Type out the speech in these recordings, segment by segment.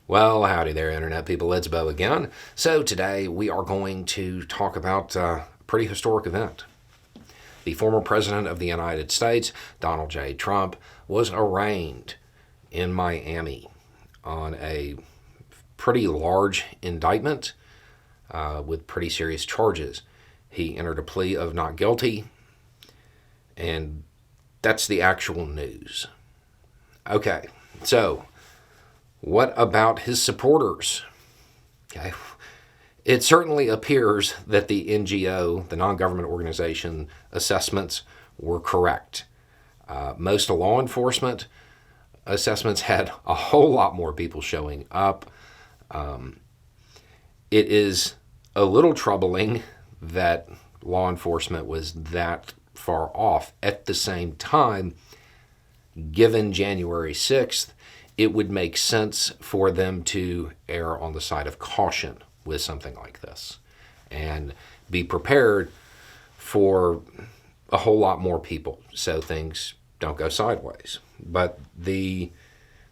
Well, howdy there, Internet people. It's Bo again. So, today we are going to talk about a pretty historic event. The former President of the United States, Donald J. Trump, was arraigned in Miami on a pretty large indictment with pretty serious charges. He entered a plea of not guilty, and that's the actual news. Okay, so what about his supporters? Okay. It certainly appears that the NGO, the non-government organization assessments were correct. Most law enforcement assessments had a whole lot more people showing up. It is a little troubling that law enforcement was that far off. At the same time, given January 6th, it would make sense for them to err on the side of caution with something like this and be prepared for a whole lot more people so things don't go sideways. But the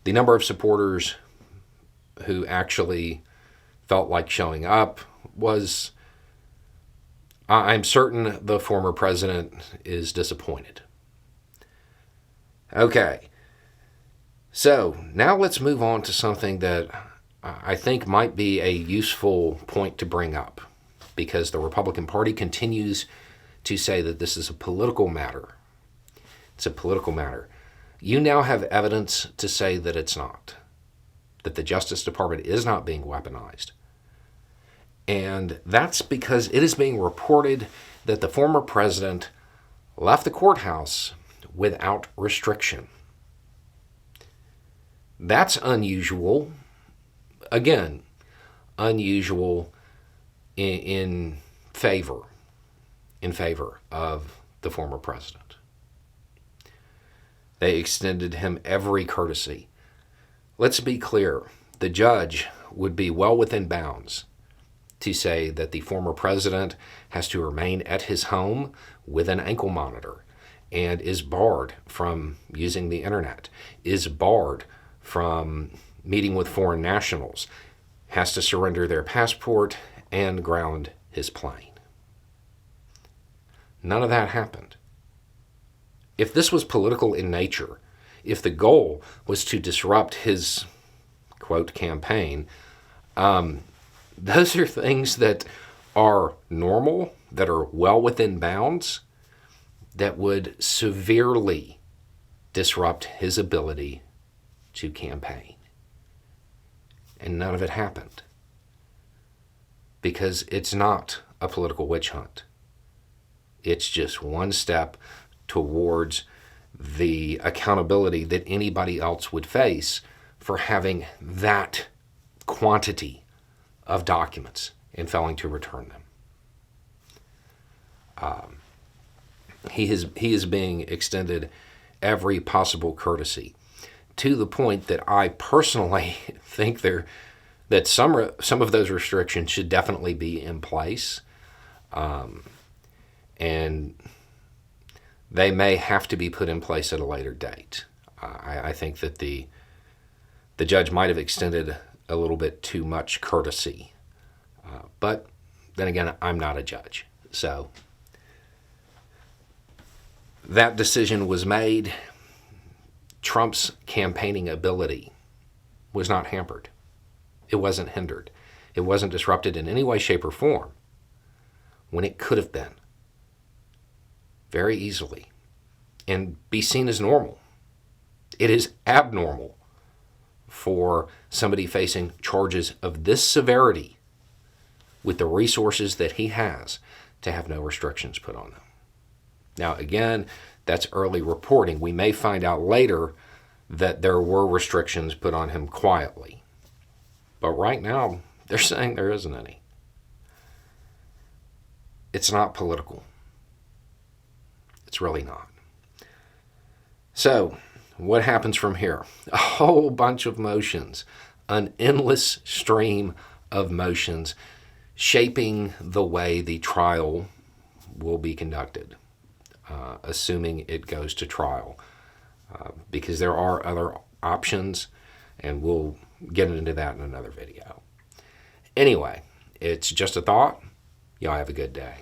number of supporters who actually felt like showing up was, I'm certain the former president is disappointed. Okay. So now let's move on to something that I think might be a useful point to bring up, because the Republican Party continues to say that this is a political matter. It's a political matter. You now have evidence to say that it's not, that the Justice Department is not being weaponized. And that's because it is being reported that the former president left the courthouse without restriction. That's unusual. Again, unusual in favor of the former president. They extended him every courtesy. Let's be clear, the judge would be well within bounds to say that the former president has to remain at his home with an ankle monitor and is barred from using the internet, is barred from meeting with foreign nationals, has to surrender their passport and ground his plane. None of that happened. If this was political in nature, if the goal was to disrupt his, quote, campaign, those are things that are normal, that are well within bounds, that would severely disrupt his ability to campaign. And none of it happened. Because it's not a political witch hunt. It's just one step towards the accountability that anybody else would face for having that quantity of documents and failing to return them. He is being extended every possible courtesy, to the point that I personally think that some of those restrictions should definitely be in place, and they may have to be put in place at a later date. I think that the judge might have extended a little bit too much courtesy, but then again, I'm not a judge, so that decision was made. Trump's campaigning ability was not hampered. It wasn't hindered. It wasn't disrupted in any way, shape, or form when it could have been very easily and be seen as normal. It is abnormal for somebody facing charges of this severity with the resources that he has to have no restrictions put on them. Now, again, that's early reporting. We may find out later that there were restrictions put on him quietly. But right now, they're saying there isn't any. It's not political. It's really not. So, what happens from here? A whole bunch of motions, an endless stream of motions shaping the way the trial will be conducted. Assuming it goes to trial, because there are other options, and we'll get into that in another video. Anyway, it's just a thought. Y'all have a good day.